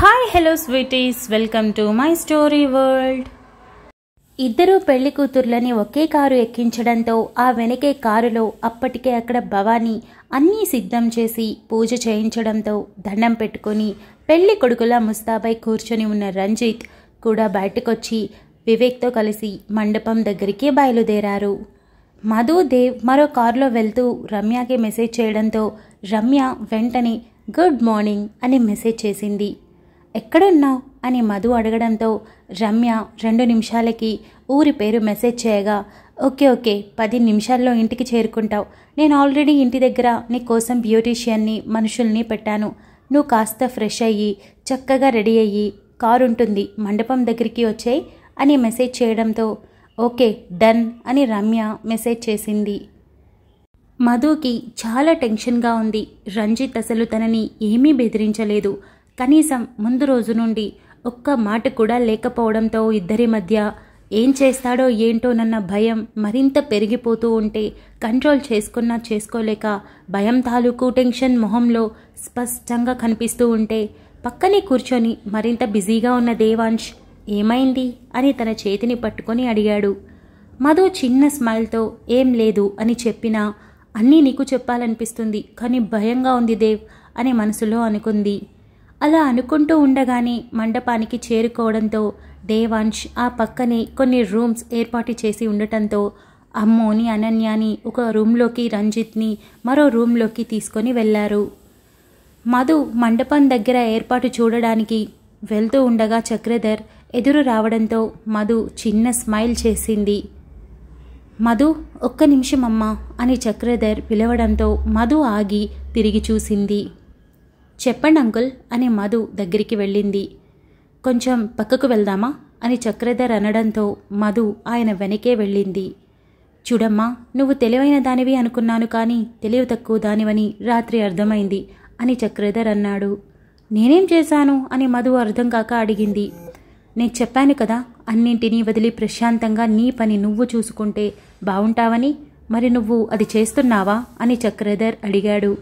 Hi hello sweeties, welcome to my story world. ఇద్దరు పెళ్లి కూతుర్లని ఒకే car ఎక్కించడంతో ఆ వెనకే కారులో అప్పటికే అక్కడ భవానీ అన్నీ సిద్ధం చేసి పూజ చేయించడంతో దండం పెట్టుకుని పెళ్లి కొడుకులా ముస్తాబై కూర్చొని ఉన్న రంజిత్ కూడా బయటకొచ్చి వివేక్తో కలిసి మండపం దగ్గరికి బయలుదేరారు. మధు, దేవ్ మరో కారులో వెళ్తూ రమ్యకి మెసేజ్ చేయడంతో రమ్య వెంటనే గుడ్ మార్నింగ్ అని మెసేజ్ చేసింది. ఎక్కడున్నావు అని మధు అడగడంతో రమ్య 2 నిమిషాలకి ఊరి పేరు మెసేజ్ చేయగా ఓకే 10 నిమిషాల్లో ఇంటికి చేరుకుంటావు. నేను ఆల్రెడీ ఇంటి దగ్గర నీ కోసం బ్యూటీషియన్ని మనుషుల్ని పెట్టాను. నువ్వు కాస్త ఫ్రెష్ అయ్యి చక్కగా రెడీ అయ్యి కారు ఉంటుంది, మండపం దగ్గరికి వచ్చేయి అని మెసేజ్ చేయడంతో ఓకే డన్ అని రమ్య మెసేజ్ చేసింది. మధుకి చాలా టెన్షన్గా ఉంది. రంజిత్ అసలు తనని ఏమీ బెదిరించలేదు. కనీసం ముందు రోజు నుండి ఒక్క మాట కూడా లేకపోవడంతో ఇద్దరి మధ్య ఏం చేస్తాడో ఏంటోనన్న భయం మరింత పెరిగిపోతూ ఉంటే కంట్రోల్ చేసుకోలేక భయం తాలూకు టెన్షన్ మొహంలో స్పష్టంగా కనిపిస్తూ ఉంటే పక్కనే కూర్చొని మరింత బిజీగా ఉన్న దేవాంశ్ ఏమైంది అని తన చేతిని పట్టుకొని అడిగాడు. మధు చిన్న స్మైల్తో ఏం లేదు అని చెప్పినా అన్నీ నీకు చెప్పాలనిపిస్తుంది, కానీ భయంగా ఉంది దేవ్ అని మనసులో అనుకుంది. అలా అనుకుంటూ ఉండగానే మండపానికి చేరుకోవడంతో దేవాంశ్ ఆ పక్కనే కొన్ని రూమ్స్ ఏర్పాటు చేసి ఉండటంతో అమ్మోని, అనన్యాని ఒక రూమ్లోకి, రంజిత్ని మరో రూమ్లోకి తీసుకొని వెళ్లారు. మధు మండపం దగ్గర ఏర్పాటు చూడడానికి వెళ్తూ ఉండగా చక్రధర్ ఎదురు రావడంతో మధు చిన్న స్మైల్ చేసింది. మధు ఒక్క నిమిషం అమ్మా అని చక్రధర్ పిలవడంతో మధు ఆగి తిరిగి చూసింది. చెప్పండి అంకుల్ అని మధు దగ్గరికి వెళ్ళింది. కొంచెం పక్కకు వెళ్దామా అని చక్రధర్ అనడంతో మధు ఆయన వెనకే వెళ్ళింది. చూడమ్మా, నువ్వు తెలివైన దానివి అనుకున్నాను, కానీ తెలివి తక్కువ దానివని రాత్రి అర్థమైంది అని చక్రధర్ అన్నాడు. నేనేం చేశాను అని మధు అర్థం కాక అడిగింది. నేను చెప్పాను కదా, అన్నింటినీ వదిలి ప్రశాంతంగా నీ పని నువ్వు చూసుకుంటే బావుంటావని. మరి నువ్వు అది చేస్తున్నావా అని చక్రధర్ అడిగాడు.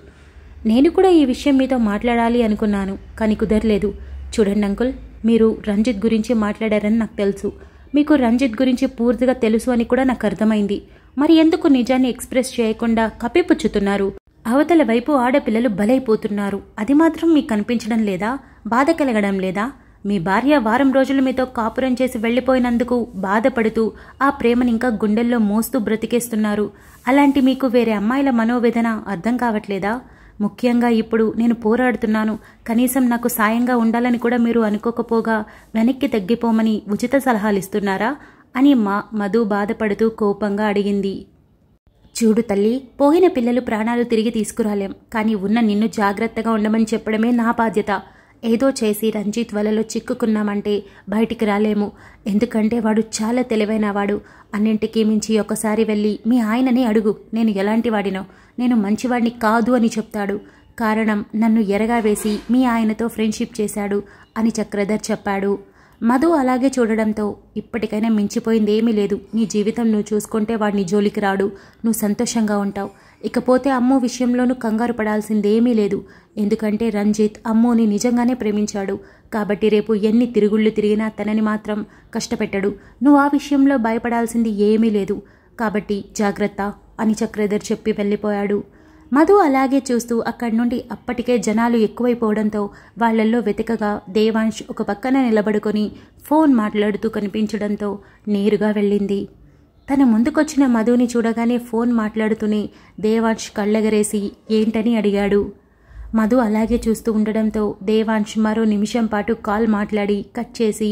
నేను కూడా ఈ విషయం మీతో మాట్లాడాలి అనుకున్నాను, కానీ కుదరలేదు. చూడండి అంకుల్, మీరు రంజిత్ గురించి మాట్లాడారని నాకు తెలుసు. మీకు రంజిత్ గురించి పూర్తిగా తెలుసు అని కూడా నాకు అర్థమైంది. మరి ఎందుకు నిజాన్ని ఎక్స్ప్రెస్ చేయకుండా కప్పిపుచ్చుతున్నారు? అవతల వైపు ఆడపిల్లలు బలైపోతున్నారు. అది మాత్రం మీకు కనిపించడం లేదా? బాధ కలగడం లేదా? మీ భార్య వారం రోజులు మీతో కాపురం చేసి వెళ్ళిపోయినందుకు బాధపడుతూ ఆ ప్రేమని ఇంకా గుండెల్లో మోస్తూ బ్రతికేస్తున్నారు. అలాంటి మీకు వేరే అమ్మాయిల మనోవేదన అర్థం కావట్లేదా? ముఖ్యంగా ఇప్పుడు నేను పోరాడుతున్నాను, కనీసం నాకు సాయంగా ఉండాలని కూడా మీరు అనుకోకపోగా వెనక్కి తగ్గిపోమని ఉచిత సలహాలు ఇస్తున్నారా అని మధు బాధపడుతూ కోపంగా అడిగింది. చూడు తల్లి, పోయిన పిల్లలు ప్రాణాలు తిరిగి తీసుకురాలేం, కానీ ఉన్న నిన్ను జాగ్రత్తగా ఉండమని చెప్పడమే నా బాధ్యత. ఏదో చేసి రంజిత్ వలలో చిక్కుకున్నామంటే బయటికి రాలేము. ఎందుకంటే వాడు చాలా తెలివైన వాడు. అన్నింటికీ మించి ఒకసారి వెళ్ళి మీ ఆయనని అడుగు, నేను ఎలాంటి వాడినో. నేను మంచివాడిని కాదు అని చెప్తాడు. కారణం నన్ను ఎరగా వేసి మీ ఆయనతో ఫ్రెండ్షిప్ చేశాడు అని చక్రధర్ చెప్పాడు. మధు అలాగే చూడడంతో ఇప్పటికైనా మించిపోయింది ఏమీ లేదు. నీ జీవితం నువ్వు చూసుకుంటే వాడిని జోలికి రాడు, నువ్వు సంతోషంగా ఉంటావు. ఇకపోతే అమ్ము విషయంలోనూ కంగారు పడాల్సిందేమీ లేదు. ఎందుకంటే రంజిత్ అమ్ముని నిజంగానే ప్రేమించాడు. కాబట్టి రేపు ఎన్ని తిరుగుళ్ళు తిరిగినా తనని మాత్రం కష్టపెట్టడు. నువ్వు ఆ విషయంలో భయపడాల్సింది ఏమీ లేదు. కాబట్టి జాగ్రత్త అని చక్రధర్ చెప్పి వెళ్ళిపోయాడు. మధు అలాగే చూస్తూ అక్కడి నుండి అప్పటికే జనాలు ఎక్కువైపోవడంతో వాళ్లల్లో వెతకగా దేవాంశ్ ఒక పక్కన నిలబడుకొని ఫోన్ మాట్లాడుతూ కనిపించడంతో నేరుగా వెళ్ళింది. తన ముందుకొచ్చిన మధుని చూడగానే ఫోన్ మాట్లాడుతూనే దేవాంశ్ కళ్ళెగరేసి ఏంటని అడిగాడు. మధు అలాగే చూస్తూ ఉండడంతో దేవాంశ్ మరో నిమిషం పాటు కాల్ మాట్లాడి కట్ చేసి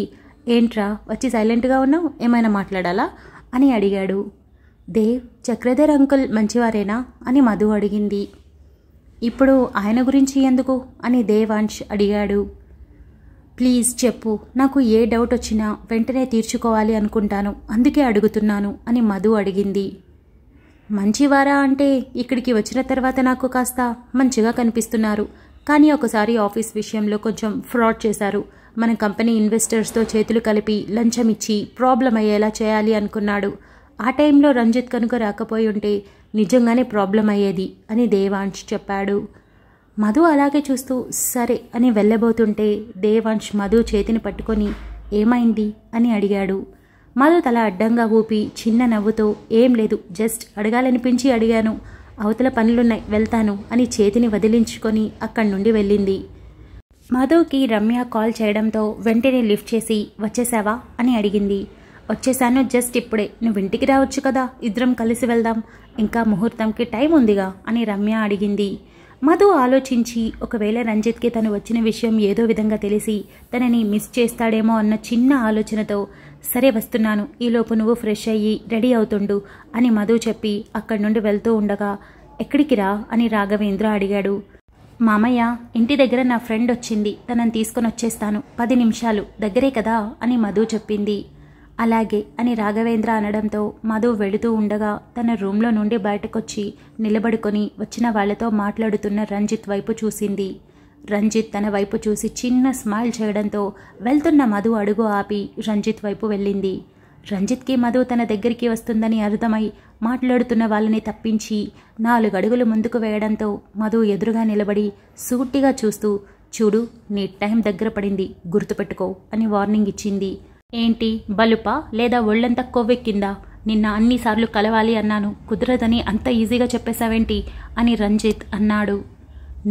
ఏంట్రా వచ్చి సైలెంట్గా ఉన్నావు, ఏమైనా మాట్లాడాలా అని అడిగాడు. దేవ్, చక్రధర్ అంకుల్ మంచివారేనా అని మధు అడిగింది. ఇప్పుడు ఆయన గురించి ఎందుకు అని దేవాంశ్ అడిగాడు. ప్లీజ్ చెప్పు, నాకు ఏ డౌట్ వచ్చినా వెంటనే తీర్చుకోవాలి అనుకుంటాను, అందుకే అడుగుతున్నాను అని మధు అడిగింది. మంచివారా అంటే ఇక్కడికి వచ్చిన తర్వాత నాకు కాస్త మంచిగా కనిపిస్తున్నారు, కానీ ఒకసారి ఆఫీస్ విషయంలో కొంచెం ఫ్రాడ్ చేశారు. మన కంపెనీ ఇన్వెస్టర్స్తో చేతులు కలిపి లంచం ఇచ్చి ప్రాబ్లం అయ్యేలా చేయాలి అనుకున్నాడు. ఆ టైంలో రంజిత్ కనుక రాకపోయి ఉంటే నిజంగానే ప్రాబ్లం అయ్యేది అని దేవాంశ్ చెప్పాడు. మధు అలాగే చూస్తూ సరే అని వెళ్ళబోతుంటే దేవాంశ్ మధు చేతిని పట్టుకొని ఏమైంది అని అడిగాడు. మధు తల అడ్డంగా ఊపి చిన్న నవ్వుతో ఏం లేదు, జస్ట్ అడగాలనిపించి అడిగాను, అవతల పనులున్నాయి వెళ్తాను అని చేతిని వదిలించుకొని అక్కడి నుండి వెళ్ళింది. మధుకి రమ్య కాల్ చేయడంతో వెంటనే లిఫ్ట్ చేసి వచ్చేసావా అని అడిగింది. వచ్చేసాను, జస్ట్ ఇప్పుడే. నువ్వు ఇంటికి రావచ్చు కదా, ఇద్దరం కలిసి వెళ్దాం, ఇంకా ముహూర్తంకి టైం ఉందిగా అని రమ్య అడిగింది. మధు ఆలోచించి ఒకవేళ రంజిత్కి తను వచ్చిన విషయం ఏదో విధంగా తెలిసి తనని మిస్ చేస్తాడేమో అన్న చిన్న ఆలోచనతో సరే వస్తున్నాను, ఈలోపు నువ్వు ఫ్రెష్ అయ్యి రెడీ అవుతుండు అని మధు చెప్పి అక్కడి నుండి వెళ్తూ ఉండగా ఎక్కడికి రా అని రాఘవేంద్ర అడిగాడు. మామయ్య ఇంటి దగ్గర నా ఫ్రెండ్ వచ్చింది, తనని తీసుకొని వచ్చేస్తాను, 10 నిమిషాలు దగ్గరే కదా అని మధు చెప్పింది. అలాగే అని రాఘవేంద్ర అనడంతో మధు వెళుతూ ఉండగా తన రూమ్లో నుండి బయటకొచ్చి నిలబడుకొని వచ్చిన వాళ్లతో మాట్లాడుతున్న రంజిత్ వైపు చూసింది. రంజిత్ తన వైపు చూసి చిన్న స్మైల్ చేయడంతో వెళ్తున్న మధు అడుగు ఆపి రంజిత్ వైపు వెళ్ళింది. రంజిత్కి మధు తన దగ్గరికి వస్తుందని అర్థమై మాట్లాడుతున్న వాళ్ళని తప్పించి 4 అడుగులు ముందుకు వేయడంతో మధు ఎదురుగా నిలబడి సూటిగా చూస్తూ చూడు, నీ టైం దగ్గర పడింది, గుర్తుపెట్టుకో అని వార్నింగ్ ఇచ్చింది. ఏంటి బలుపా లేదా ఒళ్ళంతా కొవ్వెక్కిందా? నిన్న అన్నిసార్లు కలవాలి అన్నాను, కుదరదని అంత ఈజీగా చెప్పేశావేంటి అని రంజిత్ అన్నాడు.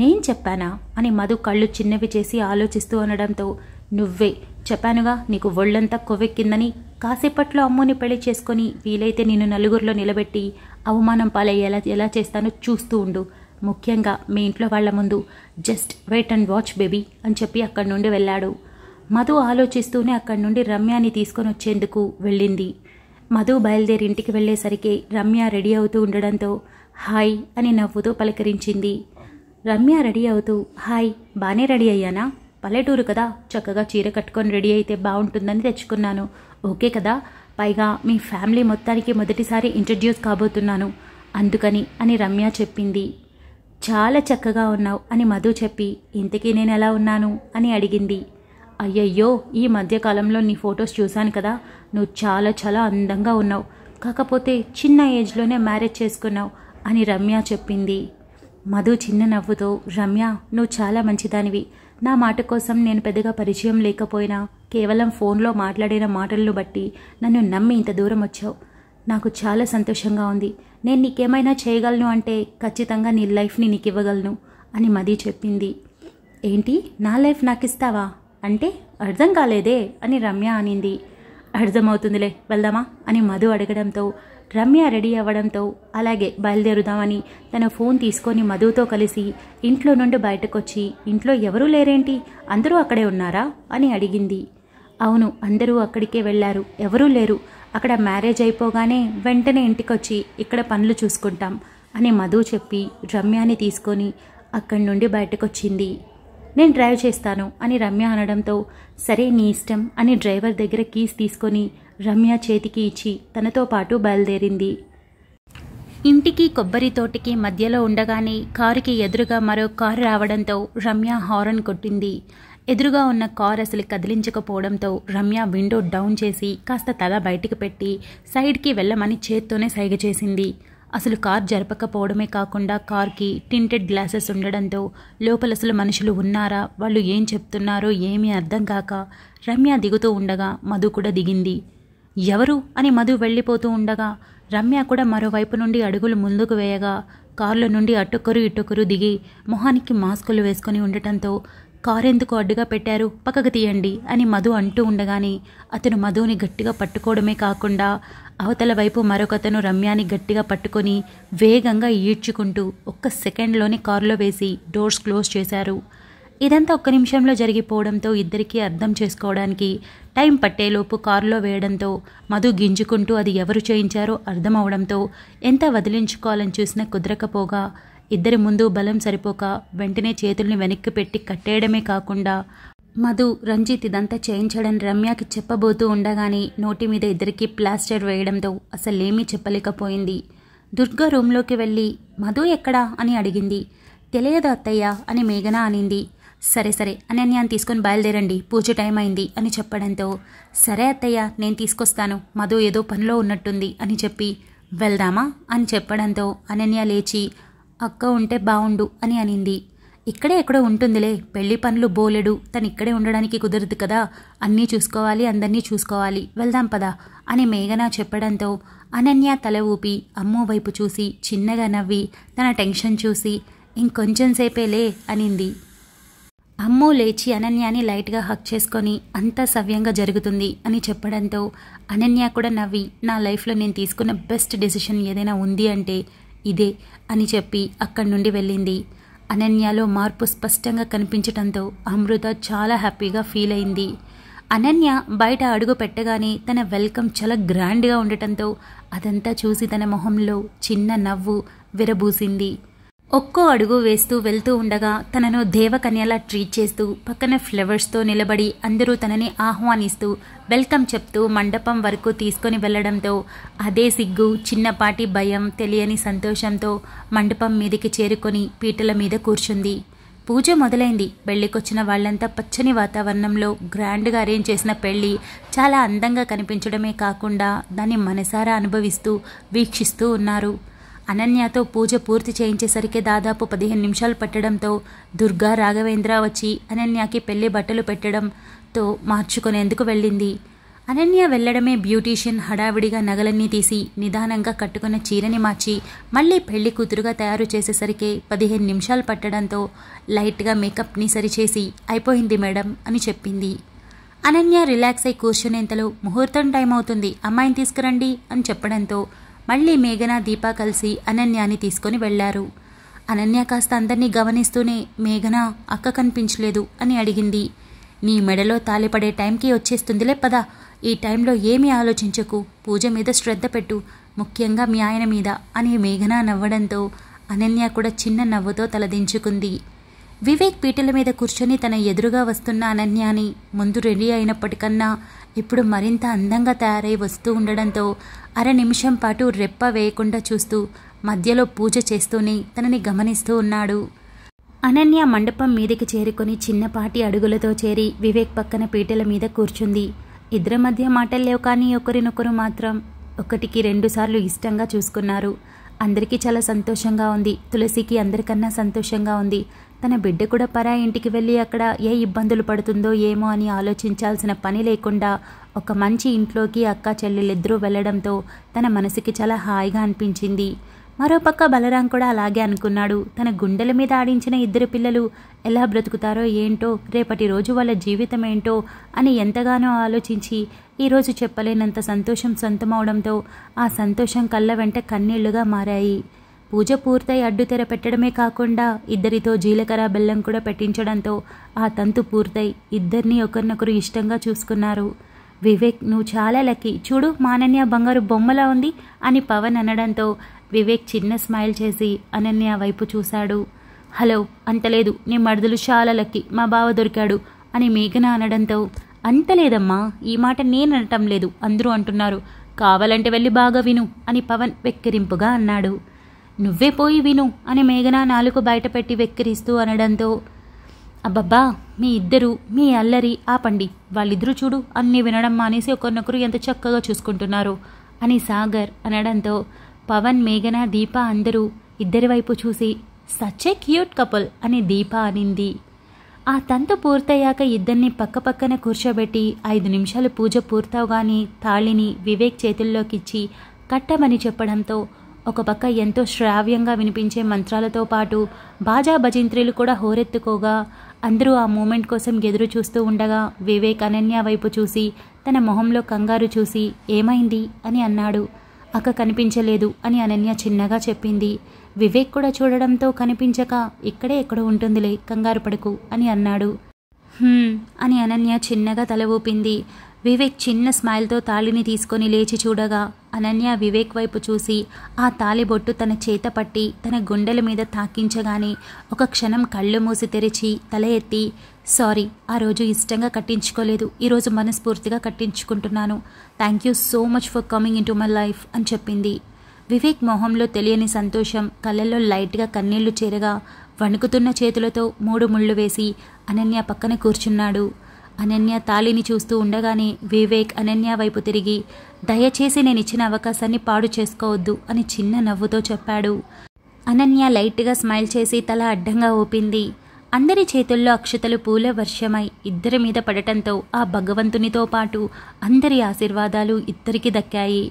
నేను చెప్పానా అని మధు కళ్ళు చిన్నవి చేసి ఆలోచిస్తూ అనడంతో నువ్వే చెప్పానుగా నీకు ఒళ్ళంతా కొవ్వెక్కిందని, కాసేపట్లో అమ్ముని పెళ్లి చేసుకొని వీలైతే నిన్ను నలుగురిలో నిలబెట్టి అవమానం పాలయ్యేలా ఎలా చేస్తానో చూస్తూ ఉండు, ముఖ్యంగా మీ ఇంట్లో వాళ్ల ముందు. Just wait and watch baby అని చెప్పి అక్కడి నుండి వెళ్ళాడు. మధు ఆలోచిస్తూనే అక్కడి నుండి రమ్యని తీసుకొని వచ్చేందుకు వెళ్ళింది. మధు బయలుదేరి ఇంటికి వెళ్లేసరికి రమ్య రెడీ అవుతూ ఉండడంతో హాయ్ అని నవ్వుతూ పలకరించింది. రమ్య రెడీ అవుతూ హాయ్, బానే రెడీ అయ్యానా? పల్లెటూరు కదా, చక్కగా చీర కట్టుకొని రెడీ అయితే బాగుంటుందని తెచ్చుకున్నాను, ఓకే కదా? పైగా మీ ఫ్యామిలీ మొత్తానికి మొదటిసారి ఇంట్రడ్యూస్ కాబోతున్నాను, అందుకని అని రమ్య చెప్పింది. చాలా చక్కగా ఉన్నావు అని మధు చెప్పి ఇంతకీ నేను ఎలా ఉన్నాను అని అడిగింది. అయ్యయ్యో, ఈ మధ్యకాలంలో నీ ఫొటోస్ చూశాను కదా, నువ్వు చాలా చాలా అందంగా ఉన్నావు, కాకపోతే చిన్న ఏజ్లోనే మ్యారేజ్ చేసుకున్నావు అని రమ్య చెప్పింది. మధు చిన్న నవ్వుతో రమ్య నువ్వు చాలా మంచిదానివి, నా మాట కోసం నేను పెద్దగా పరిచయం లేకపోయినా కేవలం ఫోన్లో మాట్లాడిన మాటలను బట్టి నన్ను నమ్మి ఇంత దూరం వచ్చావు, నాకు చాలా సంతోషంగా ఉంది, నేను నీకేమైనా చేయగలను అంటే ఖచ్చితంగా నీ లైఫ్ని నీకు ఇవ్వగలను అని మధు చెప్పింది. ఏంటి నా లైఫ్ నాకు ఇస్తావా అంటే అర్థం కాలేదే అని రమ్య అనింది. అర్థమవుతుందిలే, వెళ్దామా అని మధు అడగడంతో రమ్య రెడీ అవ్వడంతో అలాగే బయలుదేరుదామని తన ఫోన్ తీసుకొని మధుతో కలిసి ఇంట్లో నుండి బయటకొచ్చి ఇంట్లో ఎవరూ లేరేంటి, అందరూ అక్కడే ఉన్నారా అని అడిగింది. అవును, అందరూ అక్కడికే వెళ్లారు, ఎవరూ లేరు, అక్కడ మ్యారేజ్ అయిపోగానే వెంటనే ఇంటికొచ్చి ఇక్కడ పనులు చూసుకుంటాం అని మధు చెప్పి రమ్యని తీసుకొని అక్కడి నుండి బయటకొచ్చింది. నేను డ్రైవ్ చేస్తాను అని రమ్య అనడంతో సరే నీ ఇష్టం అని డ్రైవర్ దగ్గర కీస్ తీసుకొని రమ్య చేతికి ఇచ్చి తనతో పాటు బయలుదేరింది. ఇంటికి కొబ్బరి తోటకి మధ్యలో ఉండగానే కారుకి ఎదురుగా మరో కారు రావడంతో రమ్య హారన్ కొట్టింది. ఎదురుగా ఉన్న కారు అసలు కదిలించకపోవడంతో రమ్య విండో డౌన్ చేసి కాస్త తల బయటికి పెట్టి సైడ్కి వెళ్ళమని చేత్తోనే సైగ చేసింది. అసలు కార్ జరపకపోవడమే కాకుండా కార్కి టింటెడ్ గ్లాసెస్ ఉండడంతో లోపల అసలు మనుషులు ఉన్నారా, వాళ్ళు ఏం చెప్తున్నారో ఏమీ అర్థం కాక రమ్య దిగుతూ ఉండగా మధు కూడా దిగింది. ఎవరు అని మధు వెళ్ళిపోతూ ఉండగా రమ్య కూడా మరోవైపు నుండి అడుగులు ముందుకు వేయగా కారులో నుండి అటొక్కరు ఇటొక్కరు దిగి మొహానికి మాస్కులు వేసుకొని ఉండటంతో కారెందుకు అడ్డుగా పెట్టారు, పక్కకు తీయండి అని మధు అంటూ ఉండగానే అతను మధుని గట్టిగా పట్టుకోవడమే కాకుండా అవతల వైపు మరొకతను రమ్యాని గట్టిగా పట్టుకొని వేగంగా ఈడ్చుకుంటూ ఒక్క సెకండ్లోనే కారులో వేసి డోర్స్ క్లోజ్ చేశారు. ఇదంతా ఒక్క నిమిషంలో జరిగిపోవడంతో ఇద్దరికీ అర్థం చేసుకోవడానికి టైం పట్టేలోపు కారులో వేయడంతో మధు గింజుకుంటూ అది ఎవరు చేయించారో అర్థమవడంతో ఎంత వదిలించుకోవాలని చూసినా కుదరకపోగా ఇద్దరి ముందు బలం సరిపోక వెంటనే చేతుల్ని వెనక్కి పెట్టి కట్టేయడమే కాకుండా మధు రంజిత్ ఇదంతా చేయించడం రమ్యకి చెప్పబోతూ ఉండగానే నోటి మీద ఇద్దరికి ప్లాస్టర్ వేయడంతో అసలేమీ చెప్పలేకపోయింది. దుర్గా రూమ్లోకి వెళ్ళి మధు ఎక్కడా అని అడిగింది. తెలియదు అత్తయ్య అని మేఘన అనింది. సరే సరే అనన్యాన్ని తీసుకొని బయలుదేరండి, పూజ టైం అయింది అని చెప్పడంతో సరే అత్తయ్య నేను తీసుకొస్తాను, మధు ఏదో పనిలో ఉన్నట్టుంది అని చెప్పి వెళ్దామా అని చెప్పడంతో అనన్య లేచి అక్క ఉంటే బావుండు అని అనింది. ఇక్కడే ఎక్కడో ఉంటుందిలే, పెళ్లి పనులు బోలెడు, తను ఇక్కడే ఉండడానికి కుదరదు కదా, అన్నీ చూసుకోవాలి, అందరినీ చూసుకోవాలి, వెళ్దాం పదా అని మేఘన చెప్పడంతో అనన్య తల ఊపి అమ్ము వైపు చూసి చిన్నగా నవ్వి తన టెన్షన్ చూసి ఇంకొంచెం సేపేలే అనింది. అమ్ము లేచి అనన్యని లైట్గా హక్ చేసుకొని అంతా సవ్యంగా జరుగుతుంది అని చెప్పడంతో అనన్య కూడా నవ్వి నా లైఫ్లో నేను తీసుకున్న బెస్ట్ డెసిషన్ ఏదైనా ఉంది అంటే ఇదే అని చెప్పి అక్కడి నుండి వెళ్ళింది. అనన్యలో మార్పు స్పష్టంగా కనిపించడంతో అమృత చాలా హ్యాపీగా ఫీల్ అయింది. అనన్య బయట అడుగు పెట్టగానే తన వెల్కమ్ చాలా గ్రాండ్గా ఉండటంతో అదంతా చూసి తన మొహంలో చిన్న నవ్వు విరబూసింది. ఒక్కో అడుగు వేస్తూ వెళ్తూ ఉండగా తనను దేవకన్యలా ట్రీట్ చేస్తూ పక్కన ఫ్లవర్స్తో నిలబడి అందరూ తనని ఆహ్వానిస్తూ వెల్కమ్ చెప్తూ మండపం వరకు తీసుకొని వెళ్లడంతో అదే సిగ్గు, చిన్నపాటి భయం, తెలియని సంతోషంతో మండపం మీదకి చేరుకొని పీటల మీద కూర్చుంది. పూజ మొదలైంది. పెళ్లికొచ్చిన వాళ్లంతా పచ్చని వాతావరణంలో గ్రాండ్గా అరేంజ్ చేసిన పెళ్లి చాలా అందంగా కనిపించడమే కాకుండా దాన్ని మనసారా అనుభవిస్తూ వీక్షిస్తూ ఉన్నారు. అనన్యతో పూజ పూర్తి చేయించేసరికి దాదాపు 15 నిమిషాలు పట్టడంతో దుర్గా రాఘవేంద్ర వచ్చి అనన్యకి పెళ్లి బట్టలు పెట్టడంతో మార్చుకునేందుకు వెళ్ళింది. అనన్య వెళ్లడమే బ్యూటీషియన్ హడావిడిగా నగలన్నీ తీసి నిదానంగా కట్టుకున్న చీరని మార్చి మళ్లీ పెళ్లి కూతురుగా తయారు చేసేసరికి 15 నిమిషాలు పట్టడంతో లైట్గా మేకప్ని సరిచేసి అయిపోయింది మేడం అని చెప్పింది. అనన్య రిలాక్స్ అయి కూర్చునేంతలో ముహూర్తం టైం అవుతుంది, అమ్మాయిని తీసుకురండి అని చెప్పడంతో మళ్లీ మేఘన, దీప కలిసి అనన్యాని తీసుకొని వెళ్లారు. అనన్య కాస్త అందరినీ గమనిస్తూనే మేఘన అక్క కనిపించలేదు అని అడిగింది. నీ మెడలో తాలిపడే టైంకి వచ్చేస్తుందిలే పదా, ఈ టైంలో ఏమీ ఆలోచించకు, పూజ మీద శ్రద్ధ పెట్టు, ముఖ్యంగా మీ ఆయన మీద అని మేఘన నవ్వడంతో అనన్య కూడా చిన్న నవ్వుతో తలదించుకుంది. వివేక్ పీటల మీద కూర్చొని తన ఎదురుగా వస్తున్న అనన్యాని ముందు రెడీ అయినప్పటికన్నా ఇప్పుడు మరింత అందంగా తయారై వస్తూ ఉండడంతో అర నిమిషం పాటు రెప్ప వేయకుండా చూస్తూ మధ్యలో పూజ చేస్తూనే తనని గమనిస్తూ ఉన్నాడు. అనన్య మండపం మీదకి చేరుకొని చిన్నపాటి అడుగులతో చేరి వివేక్ పక్కన పీటల మీద కూర్చుంది. ఇద్దరి మధ్య మాటల్లేవు, కానీ ఒకరినొకరు మాత్రం 1కి 2 సార్లు ఇష్టంగా చూసుకున్నారు. అందరికీ చాలా సంతోషంగా ఉంది. తులసికి అందరికన్నా సంతోషంగా ఉంది. తన బిడ్డ కూడా పరాయి ఇంటికి వెళ్ళి అక్కడ ఏ ఇబ్బందులు పడుతుందో ఏమో అని ఆలోచించాల్సిన పని లేకుండా ఒక మంచి ఇంట్లోకి అక్క చెల్లెలిద్దరూ వెళ్లడంతో తన మనసుకి చాలా హాయిగా అనిపించింది. మరోపక్క బలరాం కూడా అలాగే అనుకున్నాడు. తన గుండెల మీద ఆడించిన 2 పిల్లలు ఎలా బ్రతుకుతారో ఏంటో, రేపటి రోజు వాళ్ళ జీవితం ఏంటో అని ఎంతగానో ఆలోచించి ఈరోజు చెప్పలేనంత సంతోషం సొంతమవడంతో ఆ సంతోషం కళ్ళ వెంట కన్నీళ్లుగా మారాయి. పూజ పూర్తయి అడ్డుతెర పెట్టడమే కాకుండా ఇద్దరితో జీలకర్ర బెల్లం కూడా పెట్టించడంతో ఆ తంతు పూర్తయి ఇద్దరినీ ఒకరినొకరు ఇష్టంగా చూసుకున్నారు. వివేక్, నువ్వు చాలా లక్కీ, చూడు మా అనన్య బంగారు బొమ్మలా ఉంది అని పవన్ అనడంతో వివేక్ చిన్న స్మైల్ చేసి అనన్య వైపు చూశాడు. హలో, అంతలేదు, నీ మరుదులు చాలా లక్కీ, మా బావ దొరికాడు అని మేఘన అనడంతో అంతలేదమ్మా, ఈ మాట నేను అనటం లేదు, అందరూ అంటున్నారు, కావాలంటే వెళ్ళి బాగా విను అని పవన్ వెక్కిరింపుగా అన్నాడు. నువ్వే పోయి విను అని మేఘన నాలుగు బయటపెట్టి వెక్కిరిస్తూ అనడంతో అబ్బబ్బా, మీ ఇద్దరు మీ అల్లరి ఆపండి, వాళ్ళిద్దరూ చూడు అన్నీ వినడం మానేసి ఒకరినొకరు ఎంత చక్కగా చూసుకుంటున్నారు అని సాగర్ అనడంతో పవన్, మేఘన, దీప అందరూ ఇద్దరి వైపు చూసి సచ్ ఏ క్యూట్ కపుల్ అని దీప అనింది. ఆ తంతు పూర్తయ్యాక ఇద్దరిని పక్కపక్కన కూర్చోబెట్టి 5 నిమిషాలు పూజ పూర్తవగానే తాళిని వివేక్ చేతుల్లోకిచ్చి కట్టమని చెప్పడంతో ఒక పక్క ఎంతో శ్రావ్యంగా వినిపించే మంత్రాలతో పాటు బాజా భజింత్రీలు కూడా హోరెత్తుకోగా అందరూ ఆ మూమెంట్ కోసం ఎదురు చూస్తూ ఉండగా వివేక్ అనన్య వైపు చూసి తన మొహంలో కంగారు చూసి ఏమైంది అని అన్నాడు. అక్క కనిపించలేదు అని అనన్య చిన్నగా చెప్పింది. వివేక్ కూడా చూడడంతో కనిపించక ఇక్కడే ఎక్కడో ఉంటుందిలే, కంగారు పడకు అని అన్నాడు. అని అనన్య చిన్నగా తల ఊపింది. వివేక్ చిన్న స్మైల్తో తాళిని తీసుకొని లేచి చూడగా అనన్య వివేక్ వైపు చూసి ఆ తాళిబొట్టు తన చేత పట్టి తన గుండెల మీద తాకించగానే ఒక క్షణం కళ్ళు మూసి తెరిచి తల ఎత్తి సారీ, ఆ రోజు ఇష్టంగా కట్టించుకోలేదు, ఈరోజు మనస్ఫూర్తిగా కట్టించుకుంటున్నాను, thank you so much for coming into my life అని చెప్పింది. వివేక్ మొహంలో తెలియని సంతోషం, కళ్ళల్లో లైట్గా కన్నీళ్లు చేరగా వణుకుతున్న చేతులతో 3 ముళ్ళు వేసి అనన్య పక్కన కూర్చున్నాడు. అనన్య తాళిని చూస్తూ ఉండగానే వివేక్ అనన్య వైపు తిరిగి దయచేసి నేను ఇచ్చిన అవకాశాన్ని పాడు చేసుకోవద్దు అని చిన్న నవ్వుతో చెప్పాడు. అనన్య లైట్గా స్మైల్ చేసి తల అడ్డంగా ఊపింది. అందరి చేతుల్లో అక్షతలు పూల వర్షమై ఇద్దరి మీద పడటంతో ఆ భగవంతునితో పాటు అందరి ఆశీర్వాదాలు ఇద్దరికి దక్కాయి.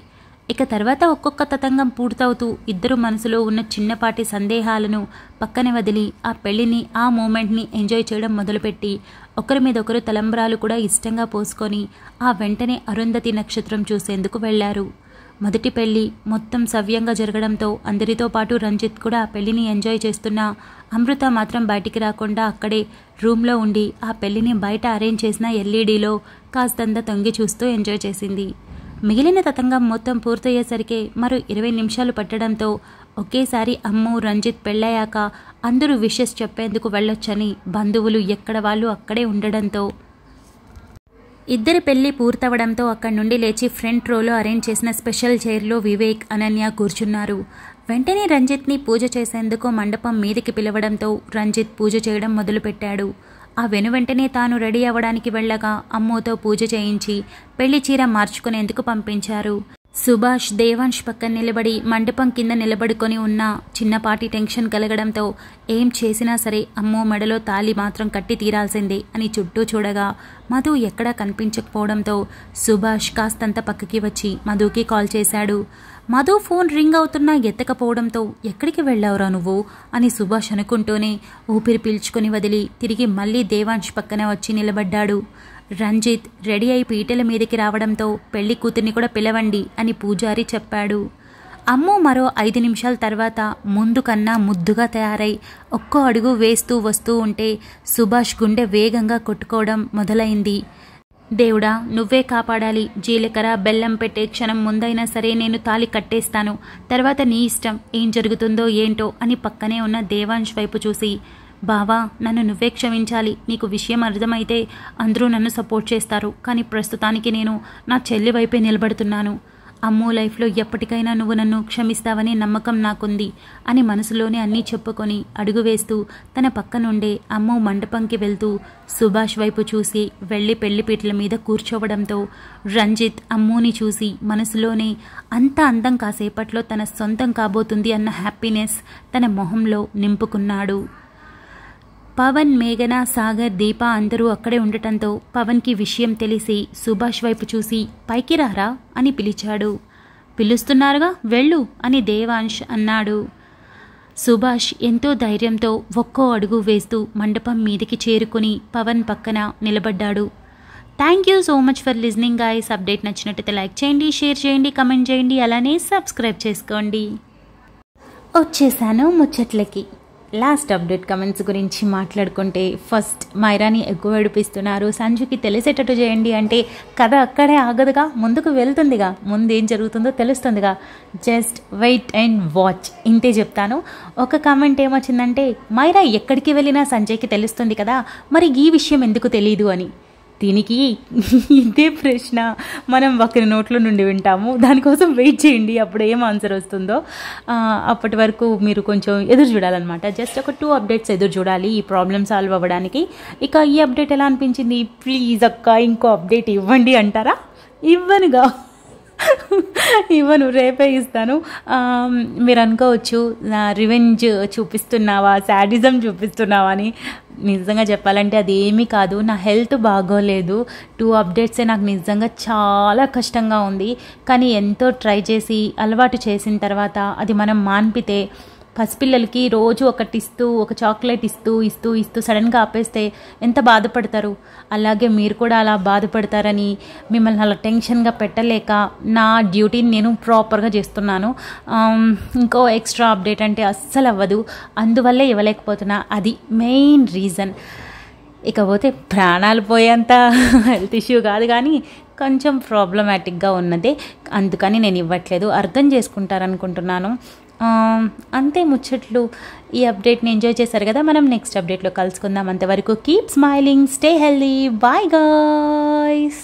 ఇక తర్వాత ఒక్కొక్క తతంగం పూర్తవుతూ ఇద్దరు మనసులో ఉన్న చిన్నపాటి సందేహాలను పక్కన వదిలి ఆ పెళ్లిని, ఆ మూమెంట్ని ఎంజాయ్ చేయడం మొదలుపెట్టి ఒకరి మీద ఒకరు తలంబ్రాలు కూడా ఇష్టంగా పోసుకొని ఆ వెంటనే అరుంధతి నక్షత్రం చూసేందుకు వెళ్లారు. మొదటి పెళ్లి మొత్తం సవ్యంగా జరగడంతో అందరితో పాటు రంజిత్ కూడా ఆ పెళ్లిని ఎంజాయ్ చేస్తున్నా అమృత మాత్రం బయటికి రాకుండా అక్కడే రూమ్లో ఉండి ఆ పెళ్లిని బయట అరేంజ్ చేసిన ఎల్ఈడీలో కాస్తంత తొంగి చూస్తూ ఎంజాయ్ చేసింది. మిగిలిన తతంగం మొత్తం పూర్తయ్యేసరికి మరో 20 నిమిషాలు పట్టడంతో ఒకేసారి అమ్ము, రంజిత్ పెళ్ళయ్యాక అందరూ విషెస్ చెప్పేందుకు వెళ్ళొచ్చని బంధువులు ఎక్కడ వాళ్ళు అక్కడే ఉండడంతో ఇద్దరి పెళ్లి పూర్తవడంతో అక్కడి నుండి లేచి ఫ్రంట్ రోలో అరేంజ్ చేసిన స్పెషల్ చైర్లో వివేక్, అనన్య కూర్చున్నారు. వెంటనే రంజిత్ని పూజ చేసేందుకు మండపం మీదికి పిలవడంతో రంజిత్ పూజ చేయడం మొదలుపెట్టాడు. ఆ వెనువెంటనే తాను రెడీ అవ్వడానికి వెళ్ళగా అమ్మోతో పూజ చేయించి పెళ్లి చీర మార్చుకునేందుకు పంపించారు. సుభాష్ దేవాంష్ పక్కన నిలబడి మండపం కింద నిలబడుకొని ఉన్న చిన్నపాటి టెన్షన్ కలగడంతో ఏం చేసినా సరే అమ్మో మెడలో తాళి మాత్రం కట్టి తీరాల్సిందే అని చుట్టూ చూడగా మధు ఎక్కడా కనిపించకపోవడంతో సుభాష్ కాస్తంత పక్కకి వచ్చి మధుకి కాల్ చేశాడు. మధు ఫోన్ రింగ్ అవుతున్నా ఎత్తకపోవడంతో ఎక్కడికి వెళ్ళావురా నువ్వు అని సుభాష్ అనుకుంటూనే ఊపిరి పీల్చుకొని వదిలి తిరిగి మళ్ళీ దేవాంష్ పక్కన వచ్చి నిలబడ్డాడు. రంజిత్ రెడీ అయి పీటల మీదకి రావడంతో పెళ్లి కూతుర్ని కూడా పిలవండి అని పూజారి చెప్పాడు. అమ్ము మరో 5 నిమిషాల తర్వాత ముందు కన్నా ముద్దుగా తయారై ఒక్కో అడుగు వేస్తూ వస్తూ ఉంటే సుభాష్ గుండె వేగంగా కొట్టుకోవడం మొదలైంది. దేవుడా నువ్వే కాపాడాలి, జీలకర్ర బెల్లం పెట్టే క్షణం ముందైనా సరే నేను తాళి కట్టేస్తాను, తర్వాత నీ ఇష్టం, ఏం జరుగుతుందో ఏంటో అని పక్కనే ఉన్న దేవాంష్ వైపు చూసి బావా నన్ను నువ్వే క్షమించాలి, నీకు విషయం అర్థమైతే అందరూ నన్ను సపోర్ట్ చేస్తారు, కానీ ప్రస్తుతానికి నేను నా చెల్లి వైపే నిలబడుతున్నాను, అమ్మూ లైఫ్లో ఎప్పటికైనా నువ్వు నన్ను క్షమిస్తావనే నమ్మకం నాకుంది అని మనసులోనే అన్నీ చెప్పుకొని అడుగు వేస్తూ తన పక్కనుండే అమ్ము మండపంకి వెళ్తూ సుభాష్ వైపు చూసి వెళ్ళి పెళ్లిపీటల మీద కూర్చోవడంతో రంజిత్ అమ్మూని చూసి మనసులోనే అంత అందం కాసేపట్లో తన సొంతం కాబోతుంది అన్న హ్యాపీనెస్ తన మొహంలో నింపుకున్నాడు. పవన్, మేఘన, సాగర్, దీప అందరూ అక్కడే ఉండటంతో పవన్కి విషయం తెలిసి సుభాష్ వైపు చూసి పైకి రారా అని పిలిచాడు. పిలుస్తున్నారుగా వెళ్ళు అని దేవాంష్ అన్నాడు. సుభాష్ ఎంతో ధైర్యంతో ఒక్కో అడుగు వేస్తూ మండపం మీదికి చేరుకుని పవన్ పక్కన నిలబడ్డాడు. Thank you so much for listening guys. Update నచ్చినట్టయితే లైక్ చేయండి, షేర్ చేయండి, కమెంట్ చేయండి, అలానే సబ్స్క్రైబ్ చేసుకోండి. వచ్చేసాను ముచ్చట్లకి. లాస్ట్ అప్డేట్ కమెంట్స్ గురించి మాట్లాడుకుంటే ఫస్ట్ మైరాని ఎక్కువ ఏడిపిస్తున్నారు, సంజుకి తెలిసేటట్టు చేయండి అంటే కథ అక్కడే ఆగదుగా, ముందుకు వెళ్తుందిగా, ముందు ఏం జరుగుతుందో తెలుస్తుందిగా, జస్ట్ వెయిట్ అండ్ వాచ్, ఇంతే చెప్తాను. ఒక కామెంట్ ఏమొచ్చిందంటే మైరా ఎక్కడికి వెళ్ళినా సంజయ్కి తెలుస్తుంది కదా, మరి ఈ విషయం ఎందుకు తెలియదు అని. దీనికి ఇదే ప్రశ్న మనం ఒకరి నోట్లో నుండి వింటాము, దానికోసం వెయిట్ చేయండి అప్పుడు ఏం ఆన్సర్ వస్తుందో. అప్పటి వరకు మీరు కొంచెం ఎదురు చూడాలన్నమాట. జస్ట్ ఒక 2 అప్డేట్స్ ఎదురు చూడాలి ఈ ప్రాబ్లమ్ సాల్వ్ అవ్వడానికి. ఇక ఈ అప్డేట్ ఎలా అనిపించింది, ప్లీజ్ అక్క ఇంకో అప్డేట్ ఇవ్వండి అంటారా? ఇవ్వను, రేపే ఇస్తాను. మీరు అనుకోవచ్చు రివెంజ్ చూపిస్తున్నావా, శాడిజం చూపిస్తున్నావా అని. నిజంగా చెప్పాలంటే అది ఏమీ కాదు, నా హెల్త్ బాగోలేదు. 2 అప్డేట్సే నాకు నిజంగా చాలా కష్టంగా ఉంది. కానీ ఎంతో ట్రై చేసి అలవాటు చేసిన తర్వాత అది మనం మాన్పితే పసిపిల్లలకి రోజు ఒకటి ఇస్తూ ఒక చాక్లెట్ ఇస్తూ ఇస్తూ ఇస్తూ సడన్గా ఆపేస్తే ఎంత బాధపడతారు. అలాగే మీరు కూడా అలా బాధపడతారని మిమ్మల్ని అలా టెన్షన్గా పెట్టలేక నా డ్యూటీని నేను ప్రాపర్గా చేస్తున్నాను. ఇంకో ఎక్స్ట్రా అప్డేట్ అంటే అస్సలు అవ్వదు, అందువల్లే ఇవ్వలేకపోతున్నా, అది మెయిన్ రీజన్. ఇకపోతే ప్రాణాలు పోయేంత హెల్త్ ఇష్యూ కాదు కానీ కొంచెం ప్రాబ్లమాటిక్గా ఉన్నదే, అందుకని నేను ఇవ్వట్లేదు, అర్థం చేసుకుంటారనుకుంటున్నాను. అంతే ముచ్చట్లు. ఈ అప్డేట్ని ఎంజాయ్ చేశారు కదా, మనం నెక్స్ట్ అప్డేట్లో కలుసుకుందాం. అంతవరకు keep smiling, stay healthy, bye guys.